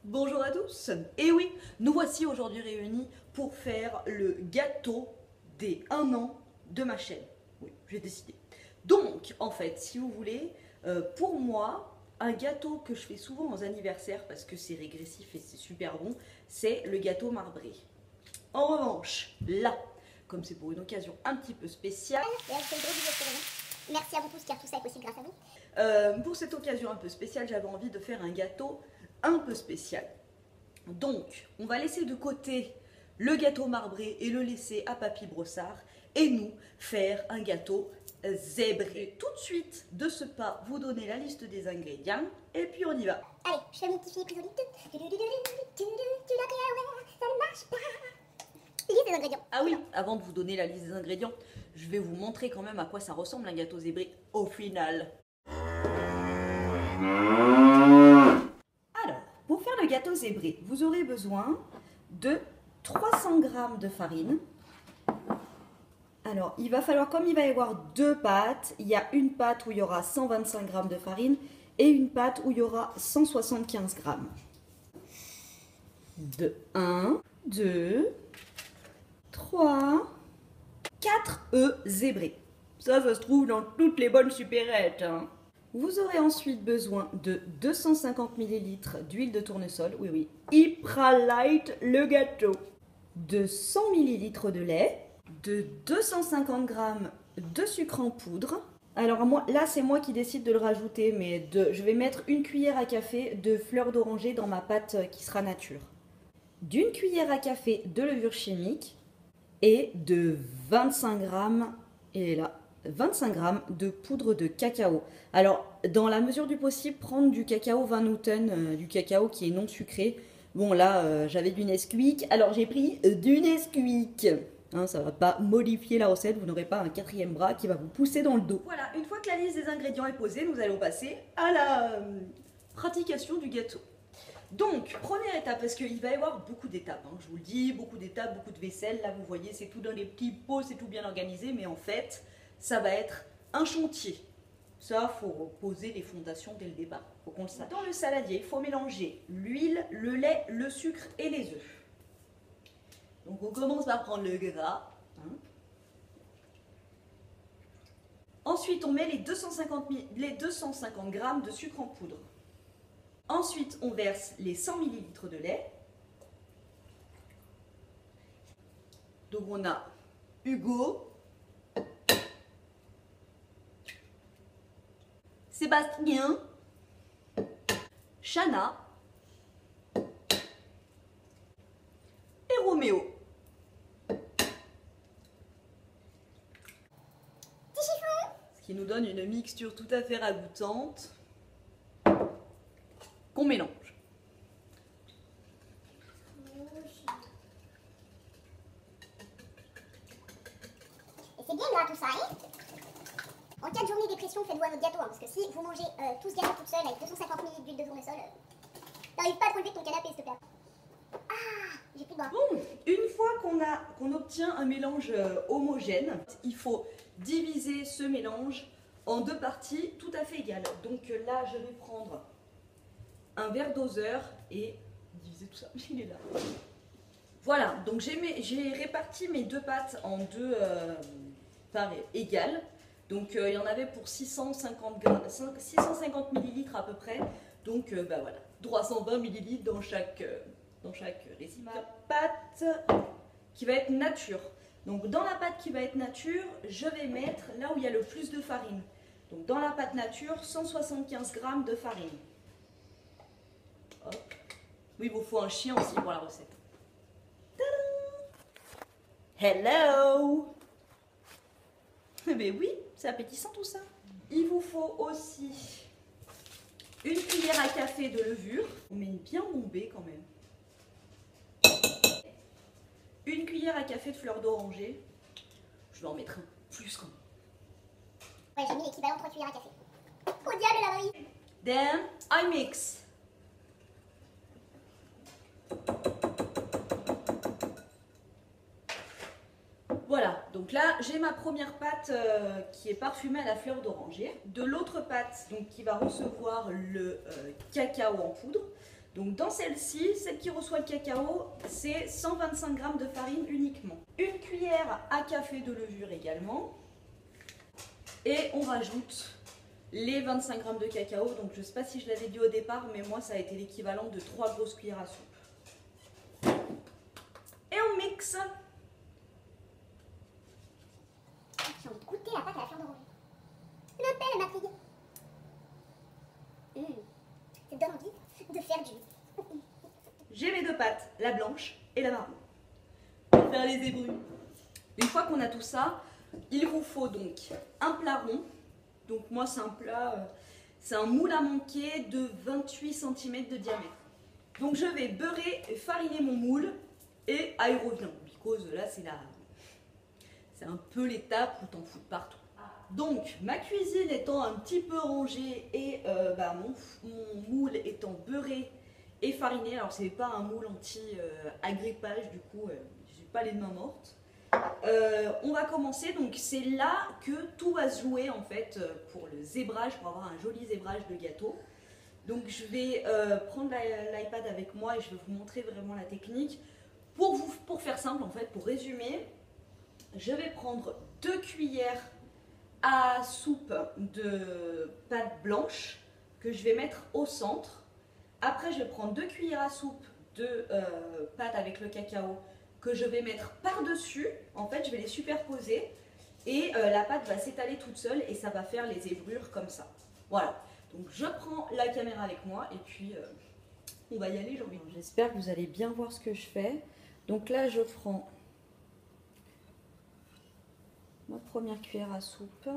Bonjour à tous. Et oui, nous voici aujourd'hui réunis pour faire le gâteau des 1 an de ma chaîne. Oui, j'ai décidé. Donc, en fait, si vous voulez, pour moi, un gâteau que je fais souvent aux anniversaires parce que c'est régressif et c'est super bon, c'est le gâteau marbré. En revanche, là, comme c'est pour une occasion un petit peu spéciale, merci à vous tous car tout ça est possible grâce à vous. pour cette occasion un peu spéciale, j'avais envie de faire un gâteau un peu spécial. Donc, on va laisser de côté le gâteau marbré et le laisser à Papy Brossard et nous faire un gâteau zébré. Tout de suite, de ce pas, vous donnez la liste des ingrédients et puis on y va. Allez, je fais mon petit fil prisonnier. Tu l'as créé, ça ne marche pas. Liste des ingrédients. Ah oui, avant de vous donner la liste des ingrédients, je vais vous montrer quand même à quoi ça ressemble un gâteau zébré au final. Alors, pour faire le gâteau zébré, vous aurez besoin de 300 g de farine. Alors, il va falloir, comme il va y avoir deux pâtes, il y a une pâte où il y aura 125 g de farine et une pâte où il y aura 175 g. De 1, 2, 3, 4 œufs zébrés. Ça se trouve dans toutes les bonnes supérettes, hein. Vous aurez ensuite besoin de 250 ml d'huile de tournesol, oui oui, Hyper Light le gâteau, de 100 ml de lait, de 250 g de sucre en poudre. Alors moi, là c'est moi qui décide de le rajouter, mais je vais mettre une cuillère à café de fleur d'oranger dans ma pâte qui sera nature. D'une cuillère à café de levure chimique et de 25 g, et là, 25 g de poudre de cacao. Alors, dans la mesure du possible, prendre du cacao Van Houten, du cacao qui est non sucré. Bon, là, j'avais du Nesquik, alors j'ai pris du Nesquik. Hein, ça ne va pas modifier la recette, vous n'aurez pas un quatrième bras qui va vous pousser dans le dos. Voilà, une fois que la liste des ingrédients est posée, nous allons passer à la pratication du gâteau. Donc, première étape, parce qu'il va y avoir beaucoup d'étapes, hein, je vous le dis, beaucoup d'étapes, beaucoup de vaisselle. Là, vous voyez, c'est tout dans les petits pots, c'est tout bien organisé, mais en fait, ça va être un chantier. Ça, il faut poser les fondations dès le départ, faut qu'on le sache. Dans le saladier, il faut mélanger l'huile, le lait, le sucre et les œufs. Donc, on commence par prendre le gras. Hein. Ensuite, on met les 250 g de sucre en poudre. Ensuite, on verse les 100 ml de lait. Donc, on a Hugo, Sébastien, Chana et Roméo. Ce qui nous donne une mixture tout à fait ragoûtante qu'on mélange. Et c'est bien là tout ça, hein. En cas de journée dépression, faites-vous à votre gâteau, hein, parce que si vous mangez tout ce gâteau toute seule avec 250 ml d'huile de tournesol, t'arrives pas à te relever de ton canapé, s'il te plaît. Ah, j'ai plus de bras. Bon, une fois qu'on obtient un mélange homogène, il faut diviser ce mélange en deux parties tout à fait égales. Donc là, je vais prendre un verre doseur et diviser tout ça. Il est là. Voilà, donc j'ai réparti mes deux pâtes en deux parts égales. Donc il y en avait pour 650 ml à peu près. Donc bah voilà, 320 ml dans chaque récipient. Ma pâte qui va être nature. Donc dans la pâte qui va être nature, je vais mettre là où il y a le plus de farine. Donc dans la pâte nature, 175 g de farine. Hop. Oui, il vous faut un chien aussi pour la recette. Hello! Mais oui, c'est appétissant tout ça. Il vous faut aussi une cuillère à café de levure. On met bien bombée quand même. Une cuillère à café de fleur d'oranger. Je vais en mettre un plus quand même. Ouais, j'ai mis l'équivalent de 3 cuillères à café. Au diable la Marie. Then I mix. Voilà, donc là j'ai ma première pâte qui est parfumée à la fleur d'oranger. De l'autre pâte donc, qui va recevoir le cacao en poudre. Donc dans celle-ci, celle qui reçoit le cacao, c'est 125 g de farine uniquement. Une cuillère à café de levure également. Et on rajoute les 25 g de cacao. Donc je ne sais pas si je l'avais dit au départ, mais moi ça a été l'équivalent de 3 grosses cuillères à soupe. Et on mixe. J'ai envie de goûter la pâte à la fleur d'oranger. Le bel ma fille. Ça donne envie de faire du. J'ai mes deux pâtes, la blanche et la marron. Pour faire les ébrues. Une fois qu'on a tout ça, il vous faut donc un plat rond. Donc moi c'est un plat, c'est un moule à manquer de 28 cm de diamètre. Donc je vais beurrer et fariner mon moule et aérovien. Because là c'est un peu l'étape où t'en fous de partout. Donc ma cuisine étant un petit peu rangée et mon moule étant beurré et fariné, alors c'est pas un moule anti-agrippage, du coup j'ai pas les mains mortes. On va commencer, donc c'est là que tout va se jouer en fait pour le zébrage, pour avoir un joli zébrage de gâteau. Donc je vais prendre l'iPad avec moi et je vais vous montrer vraiment la technique. Pour faire simple en fait, pour résumer, je vais prendre 2 cuillères à soupe de pâte blanche que je vais mettre au centre. Après je vais prendre 2 cuillères à soupe de pâte avec le cacao que je vais mettre par-dessus. En fait je vais les superposer et la pâte va s'étaler toute seule et ça va faire les ébrures comme ça. Voilà, donc je prends la caméra avec moi et puis on va y aller. J'espère que vous allez bien voir ce que je fais. Donc là je prends ma première cuillère à soupe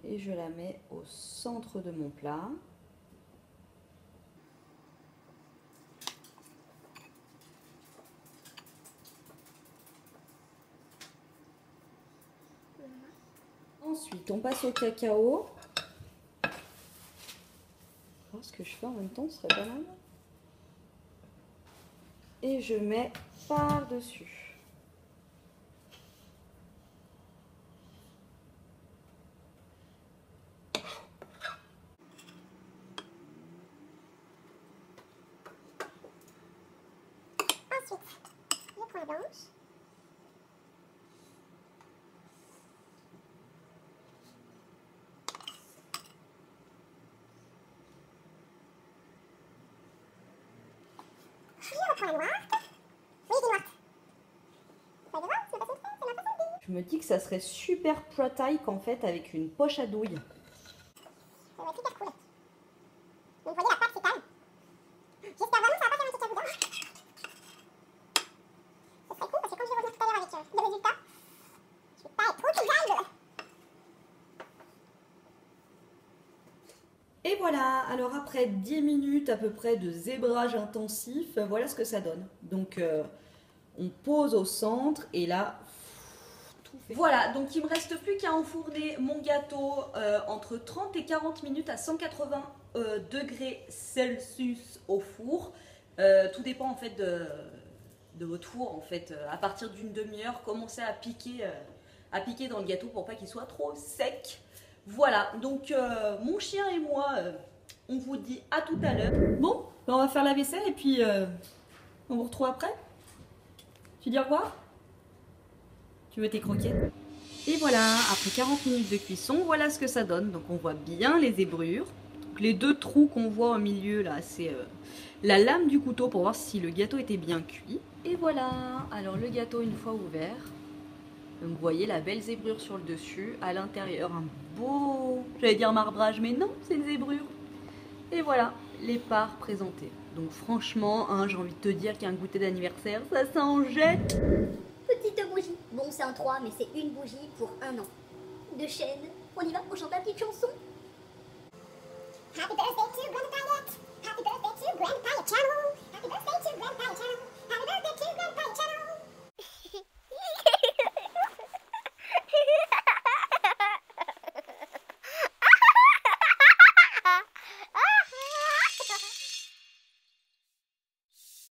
et je la mets au centre de mon plat. Ensuite on passe au cacao. Ce que je fais en même temps ce serait pas mal. Et je mets par-dessus. Ensuite, je prends la blanche. Je reprends la noire. Oui, c'est noire. Vous allez voir, c'est pas ça, c'est la façon de. Je me dis que ça serait super pratique en fait avec une poche à douille. Ça va être super cool. Donc vous voyez, la pâte s'étale. J'espère vraiment que ça va pas faire un caca boudin. Ce serait cool parce que quand je vais revenir tout à l'heure avec le résultat, je vais pas être trop égal. Et voilà, alors après 10 minutes à peu près de zébrage intensif, voilà ce que ça donne. Donc on pose au centre et là, tout fait. Voilà, donc il me reste plus qu'à enfourner mon gâteau entre 30 et 40 minutes à 180 degrés Celsius au four. Tout dépend en fait de votre four en fait. À partir d'une demi-heure, commencez à piquer dans le gâteau pour pas qu'il soit trop sec. Voilà, donc mon chien et moi, on vous dit à tout à l'heure. Bon, on va faire la vaisselle et puis on vous retrouve après. Tu dis au revoir? Tu veux tes croquettes? Et voilà, après 40 minutes de cuisson, voilà ce que ça donne. Donc on voit bien les ébrures. Donc, les 2 trous qu'on voit au milieu là, c'est la lame du couteau pour voir si le gâteau était bien cuit. Et voilà, alors le gâteau une fois ouvert. Donc vous voyez la belle zébrure sur le dessus, à l'intérieur un beau, j'allais dire marbrage, mais non, c'est une zébrure. Et voilà, les parts présentées. Donc franchement, hein, j'ai envie de te dire qu'un goûter d'anniversaire, ça s'en jette. Petite bougie. Bon, c'est un 3, mais c'est une bougie pour 1 an. De chaîne. On y va, on chante la petite chanson. Happy birthday to Grandpa Yet. Happy birthday to Grandpa Channel. Happy birthday to Grandpa Channel. Happy birthday to Grandpa Channel.